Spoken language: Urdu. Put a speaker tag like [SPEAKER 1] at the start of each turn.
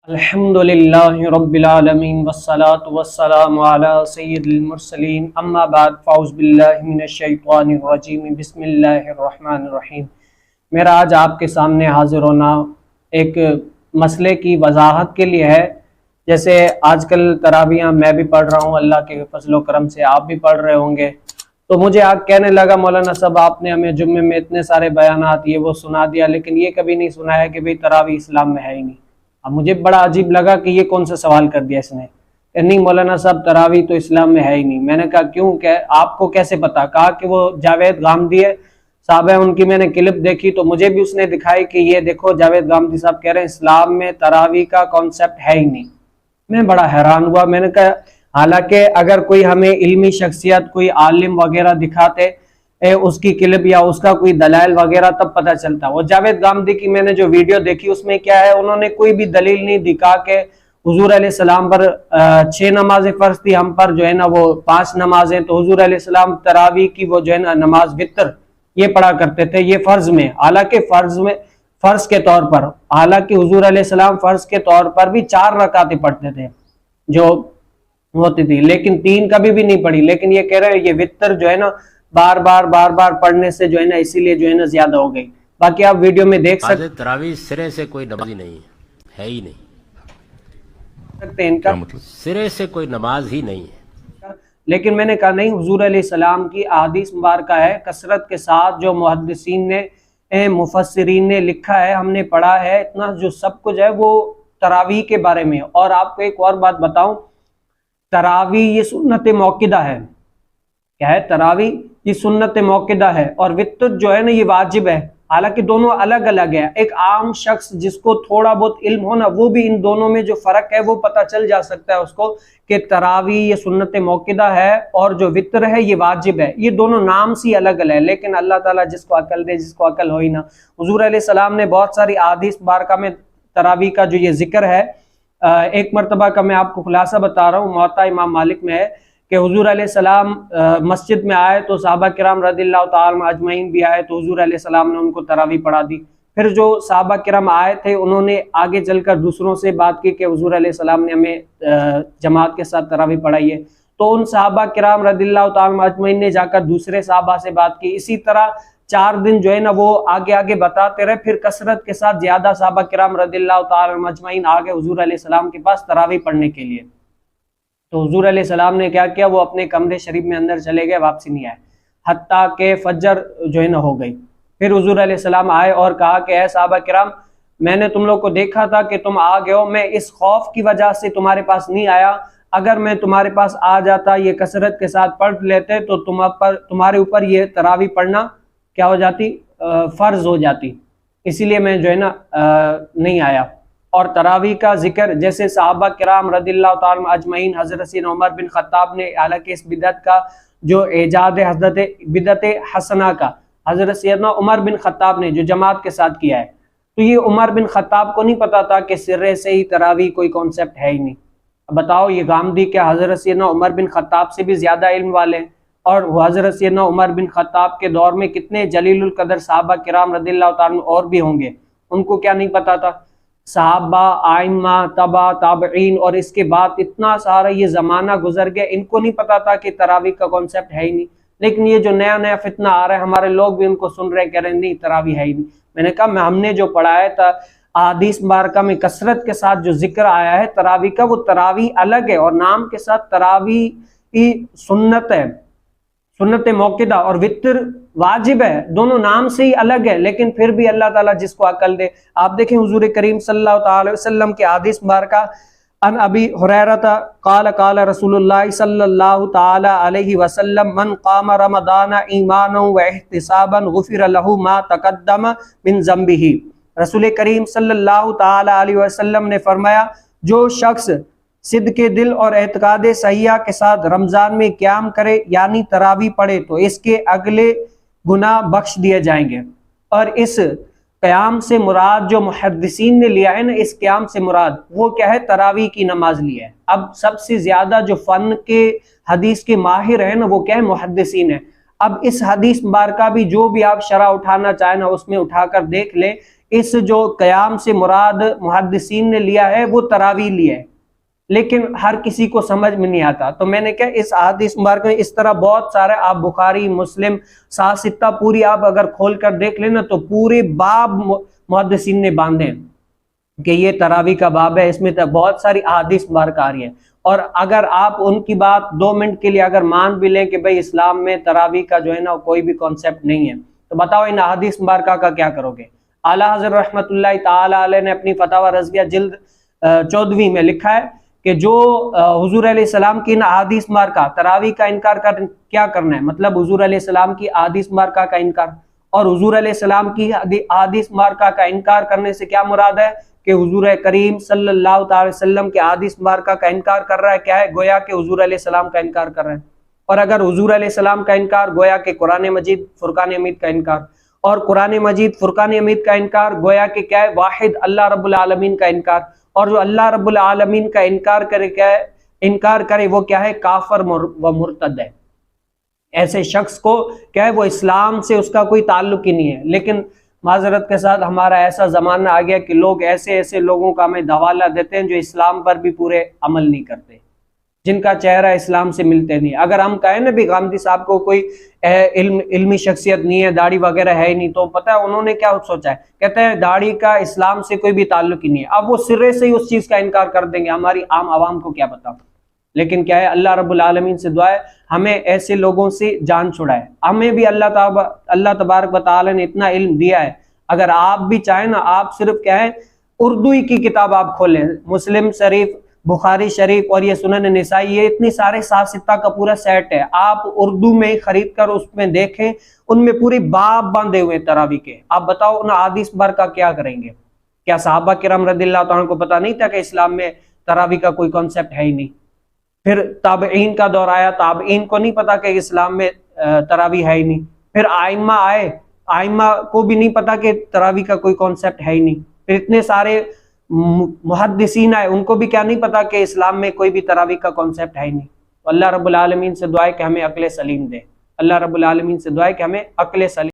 [SPEAKER 1] الحمدللہ رب العالمین والصلاة والسلام علی سید المرسلین اما بعد فاعوذ باللہ من الشیطان الرجیم بسم اللہ الرحمن الرحیم۔ میرا آج آپ کے سامنے حاضر ہونا ایک مسئلے کی وضاحت کے لیے ہے۔ جیسے آج کل تراویحاں میں بھی پڑھ رہا ہوں، اللہ کے فضل و کرم سے آپ بھی پڑھ رہے ہوں گے، تو مجھے آج کہنے لگا مولانا صاحب آپ نے ہمیں جمعے میں اتنے سارے بیانات یہ وہ سنا دیا، لیکن یہ کبھی نہیں سنا ہے کہ بھئی تراویح اسلام میں ہے ہی نہیں۔ اب مجھے بڑا عجیب لگا کہ یہ کون سا سوال کر دیا اس نے کہ نہیں مولانا صاحب تراویح تو اسلام میں ہے ہی نہیں۔ میں نے کہا کیوں، کہ آپ کو کیسے پتا؟ کہا کہ وہ جاوید غامدی ہے صاحب ہے، ان کی میں نے کلپ دیکھی تو مجھے بھی اس نے دکھائی کہ یہ دیکھو جاوید غامدی صاحب کہہ رہے ہیں اسلام میں تراویح کا کانسیپٹ ہے ہی نہیں۔ میں بڑا حیران ہوا، میں نے کہا حالانکہ اگر کوئی ہمیں علمی شخصیت کوئی عالم وغیرہ دکھاتے اس کی کلپ یا اس کا کوئی دلائل وغیرہ تب پتہ چلتا۔ وہ جاوید غامدی کی میں نے جو ویڈیو دیکھی اس میں کیا ہے، انہوں نے کوئی بھی دلیل نہیں دکھا کہ حضور علیہ السلام پر 6 نمازیں فرض تھی، ہم پر جو ہے نا وہ 5 نمازیں، تو حضور علیہ السلام تراویح کی وہ جو ہے نا نماز وتر یہ پڑھا کرتے تھے یہ فرض میں، حالانکہ فرض کے طور پر، حالانکہ حضور علیہ السلام فرض کے طور پر بھی 4 رکعتیں پڑھتے تھے جو ہوتی تھی، لیکن 3 کبھی بھی نہیں پڑھی۔ لیکن یہ کہہ رہے ہیں یہ وتر جو ہے نا بار بار پڑھنے سے جو ہے نا اسی لیے جو ہے نا زیادہ ہو گئی۔ باقی آپ ویڈیو میں دیکھ سکتے ہیں
[SPEAKER 2] تراویح سرے سے کوئی نماز ہی نہیں ہے ہی نہیں،
[SPEAKER 1] ان کا
[SPEAKER 2] سرے سے کوئی نماز ہی نہیں ہے۔
[SPEAKER 1] لیکن میں نے کہا نہیں، حضور علیہ السلام کی احادیث مبارکہ ہے کثرت کے ساتھ، جو محدثین نے مفسرین نے لکھا ہے، ہم نے پڑھا ہے، اتنا جو سب کچھ ہے وہ تراویح کے بارے میں۔ اور آپ کو ایک اور بات بتاؤں، تراویح یہ سنت موقدہ ہے۔ کیا ہے؟ تراویح یہ سنت موقدہ ہے، اور وتر جو ہے نا یہ واجب ہے، حالانکہ دونوں الگ الگ ہے۔ ایک عام شخص جس کو تھوڑا بہت علم ہو نا، وہ بھی ان دونوں میں جو فرق ہے وہ پتہ چل جا سکتا ہے اس کو کہ تراویح یہ سنت موقدہ ہے اور جو وتر ہے یہ واجب ہے۔ یہ دونوں نام سے الگ الگ ہے، لیکن اللہ تعالیٰ جس کو عقل دے، جس کو عقل ہوئی نا۔ حضور علیہ السلام نے بہت ساری احادیث مبارکہ میں تراویح کا جو یہ ذکر ہے، ایک مرتبہ کا میں آپ کو خلاصہ بتا رہا ہوں، موطا امام مالک میں ہے کہ حضور علیہ السلام مسجد میں آئے تو صحابہ کرام رضی اللہ تعالی اجمعین بھی آئے، تو حضور علیہ السلام نے ان کو تراویح پڑھا دی۔ پھر جو صحابہ کرام آئے تھے انہوں نے آگے چل کر دوسروں سے بات کی کہ حضور علیہ السلام نے ہمیں جماعت کے ساتھ تراویح پڑھائی ہے، تو ان صحابہ کرام رضی اللہ تعالی اجمعین نے جا کر دوسرے صحابہ سے بات کی۔ اسی طرح 4 دن جو ہے نا وہ آگے بتاتے رہے، پھر کثرت کے ساتھ زیادہ صحابہ کرام رضی اللہ تعالی اجمعین آگے حضور علیہ السلام کے پاس تراویح پڑھنے کے لیے۔ تو حضور علیہ السلام نے کیا کیا، وہ اپنے کمرے شریف میں اندر چلے گئے، واپسی نہیں آئے حتیٰ کہ فجر جو ہے نا ہو گئی۔ پھر حضور علیہ السلام آئے اور کہا کہ اے صحابہ کرام، میں نے تم لوگ کو دیکھا تھا کہ تم آ گئے ہو، میں اس خوف کی وجہ سے تمہارے پاس نہیں آیا، اگر میں تمہارے پاس آ جاتا یہ کثرت کے ساتھ پڑھ لیتے تو تمہارے اوپر یہ تراویح پڑھنا کیا ہو جاتی، فرض ہو جاتی، اسی لیے میں جو ہے نا نہیں آیا۔ اور تراویح کا ذکر جیسے صحابہ کرام رضی اللہ تعالی اجمعین، حضرت سیدنا عمر بن خطاب نے، حالانکہ اس بدعت کا جو ایجاد حضرت بدعت حسنہ کا حضرت سیدنا عمر بن خطاب نے جو جماعت کے ساتھ کیا ہے، تو یہ عمر بن خطاب کو نہیں پتا تھا کہ سرے سے ہی تراویح کوئی کانسیپٹ ہے ہی نہیں۔ اب بتاؤ یہ غامدی کیا حضرت سیدنا عمر بن خطاب سے بھی زیادہ علم والے ہیں؟ اور حضرت سیدنا عمر بن خطاب کے دور میں کتنے جلیل القدر صحابہ کرام رضی اللہ تعالیٰ اور بھی ہوں گے، ان کو کیا نہیں پتا تھا؟ صحابہ، آئمہ، تبع تابعین، اور اس کے بعد اتنا سارا یہ زمانہ گزر گیا، ان کو نہیں پتا تھا کہ تراویح کا کانسیپٹ ہے ہی نہیں۔ لیکن یہ جو نیا فتنہ آ رہا ہے، ہمارے لوگ بھی ان کو سن رہے ہیں، کہہ رہے ہیں نہیں تراویح ہے ہی نہیں۔ میں نے کہا ہم نے جو پڑھایا تھا احادیث مبارکہ میں کثرت کے ساتھ جو ذکر آیا ہے تراویح کا، وہ تراویح الگ ہے، اور نام کے ساتھ تراویح کی سنت ہے، سنت موقدہ، اور وتر واجب ہے، دونوں نام سے ہی الگ ہے، لیکن پھر بھی اللہ تعالیٰ جس کو عقل دے۔ آپ دیکھیں حضور کریم صلی اللہ تعالی وسلم کے حدیث مبارکہ، ان ابی ہریرہ قال قال رسول اللہ صلی اللہ تعالی علیہ وسلم من قام رمضان ایمانا واحتسابا غفر له ما تقدم من ذنبہ۔ رسول کریم صلی اللہ تعالی علیہ وسلم نے فرمایا جو شخص صدق دل اور اعتقاد صحیحہ کے ساتھ رمضان میں قیام کرے یعنی تراویح پڑھے تو اس کے اگلے گناہ بخش دیے جائیں گے۔ اور اس قیام سے مراد جو محدثین نے لیا ہے نا، اس قیام سے مراد وہ کیا ہے، تراویح کی نماز لیا ہے۔ اب سب سے زیادہ جو فن کے حدیث کے ماہر ہیں نا وہ کیا ہے، محدثین ہیں۔ اب اس حدیث مبارکہ بھی جو بھی آپ شرح اٹھانا چاہیں نا اس میں اٹھا کر دیکھ لیں، اس جو قیام سے مراد محدثین نے لیا ہے وہ تراویح لیا ہے، لیکن ہر کسی کو سمجھ میں نہیں آتا۔ تو میں نے کہا اس احادیث مبارکہ میں اس طرح بہت سارے، آپ بخاری، مسلم، سات ستہ پوری آپ اگر کھول کر دیکھ لینا تو پورے باب محدثین نے باندھے کہ یہ تراویح کا باب ہے، اس میں بہت ساری احادیث مبارکہ آ رہی ہیں۔ اور اگر آپ ان کی بات 2 منٹ کے لیے اگر مان بھی لیں کہ بھئی اسلام میں تراویح کا جو ہے نا کوئی بھی کانسیپٹ نہیں ہے، تو بتاؤ ان احادیث مبارکہ کا کیا کرو گے؟ اعلیٰ حضرت رحمۃ اللہ تعالی علیہ نے اپنی فتاوی رضویہ جلد 14 میں لکھا ہے کہ جو حضور علیہ السلام کی ان احادیث مبارکہ تراویح کا انکار کیا کرنا ہے، مطلب حضور علیہ السلام کی احادیث مبارکہ کا انکار، اور حضور علیہ السلام کی احادیث مبارکہ کا انکار کرنے سے کیا مراد ہے کہ حضور کریم صلی اللہ تعالی وسلم کے احادیث مبارکہ کا انکار کر رہا ہے، کیا ہے؟ گویا کہ حضور علیہ السلام کا انکار کر رہا ہے۔ اور اگر حضور علیہ السلام کا انکار، گویا کہ قرآن مجید فرقان حمید کا انکار، اور قرآن مجید فرقان حمید کا انکار گویا کہ کیا ہے؟ واحد اللہ رب العالمین کا انکار، اور جو اللہ رب العالمین کا انکار کرے کیا ہے؟ انکار کرے وہ کیا ہے؟ کافر و مرتد ہے۔ ایسے شخص کو کیا ہے؟ وہ اسلام سے اس کا کوئی تعلق ہی نہیں ہے۔ لیکن معذرت کے ساتھ ہمارا ایسا زمانہ آ گیا کہ لوگ ایسے لوگوں کا ہمیں حوالہ دیتے ہیں جو اسلام پر بھی پورے عمل نہیں کرتے، جن کا چہرہ اسلام سے ملتے نہیں۔ اگر ہم کہیں نا بھی غامدی صاحب کو کوئی علمی شخصیت نہیں ہے، داڑھی وغیرہ ہے ہی نہیں، تو پتہ ہے انہوں نے کیا سوچا ہے؟ کہتے ہیں داڑھی کا اسلام سے کوئی بھی تعلق ہی نہیں ہے۔ اب وہ سرے سے ہی اس چیز کا انکار کر دیں گے، ہماری عام عوام کو کیا پتا۔ لیکن کیا ہے؟ اللہ رب العالمین سے دعا ہے ہمیں ایسے لوگوں سے جان چھڑائے۔ ہمیں بھی اللہ تبارک و تعالی نے اتنا علم دیا ہے، اگر آپ بھی چاہیں نا، آپ صرف کیا ہے؟ اردو ہی کی کتاب آپ کھولیں، مسلم شریف، بخاری شریف اور یہ سنن نسائی، یہ اتنی سارے 7 ستہ کا پورا سیٹ ہے، آپ اردو میں خرید کر اس میں دیکھیں، ان میں پوری باب باندھے ہوئے تراویح کے۔ آپ بتاؤ ان احادیث مبارکہ کیا کریں گے؟ کیا صحابہ کرام رضی اللہ تعالیٰ کو پتہ نہیں تھا کہ اسلام میں تراویح کا کوئی کانسیپٹ ہے ہی نہیں؟ پھر تابعین کا دور آیا، تابعین کو نہیں پتا کہ اسلام میں تراویح ہے ہی نہیں۔ پھر آئمہ آئے، آئمہ کو بھی نہیں پتا کہ تراویح کا کوئی کانسیپٹ ہے ہی نہیں۔ پھر اتنے سارے محدثین آئے، ان کو بھی کیا نہیں پتا کہ اسلام میں کوئی بھی تراویح کا کانسیپٹ ہے ہی نہیں۔ تو اللہ رب العالمین سے دعا ہے کہ ہمیں عقل سلیم دے، اللہ رب العالمین سے دعا ہے کہ ہمیں عقل سلیم